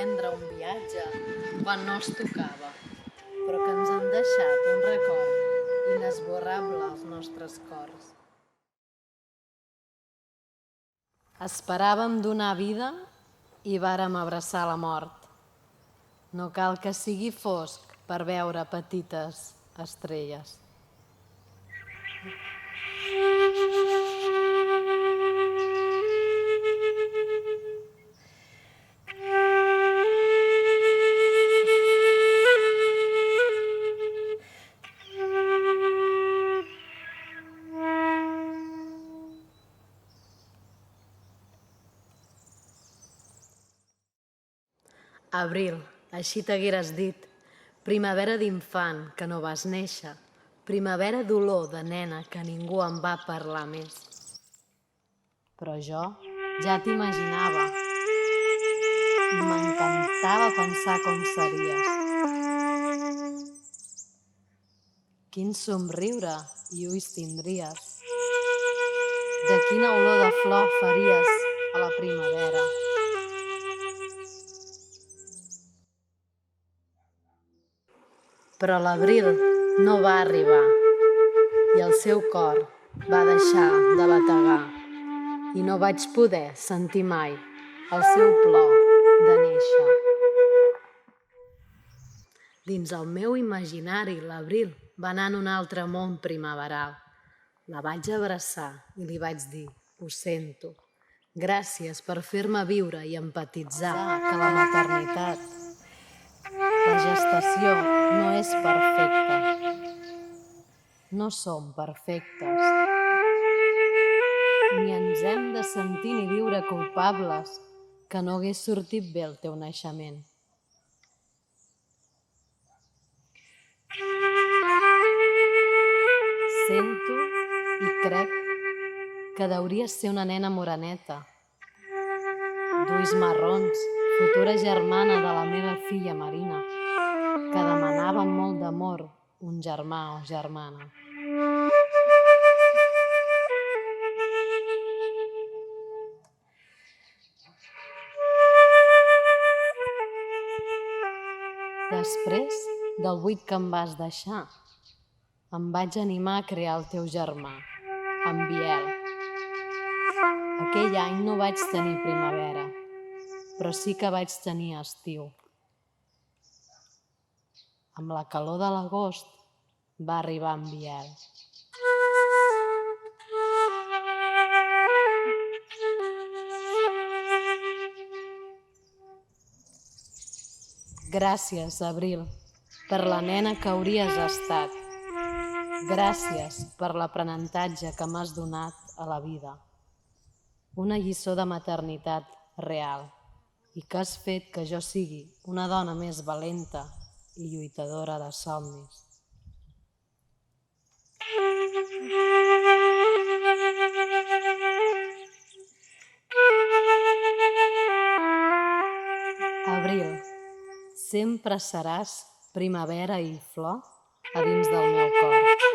emprendre un viatge quan no es tocava, però que ens han deixat un record inesborrable als nostres cors. Esperàvem donar vida i vàrem abraçar la mort. No cal que sigui fosc per veure petites estrelles. Abril, així t'hagueres dit, primavera d'infant que no vas néixer, primavera d'olor de nena que ningú en va parlar més. Però jo ja t'imaginava i m'encantava pensar com series. Quin somriure i ulls tindries. De quina olor de flor faries a la primavera. Però l'abril no va arribar i el seu cor va deixar de bategar i no vaig poder sentir mai el seu plor de néixer. Dins el meu imaginari l'abril va anar en un altre món primaveral. La vaig abraçar i li vaig dir, ho sento, gràcies per fer-me viure i empatitzar que la maternitat, la gestació no és perfecta. No som perfectes. Ni ens hem de sentir ni viure culpables que no hagués sortit bé el teu naixement. Sento i crec que deuries ser una nena moreneta, d'ulls marrons, futura germana de la meva filla Marina, que demanava amb molt d'amor un germà o germana. Després del buit que em vas deixar, em vaig animar a crear el teu germà, en Biel. Aquell any no vaig tenir primavera, però sí que vaig tenir estiu. Amb la calor de l'agost va arribar en Biel. Gràcies, Abril, per la nena que hauries estat. Gràcies per l'aprenentatge que m'has donat a la vida. Una lliçó de maternitat real i que has fet que jo sigui una dona més valenta i lluitadora de somnis. Abril, sempre seràs primavera i flor a dins del meu cor.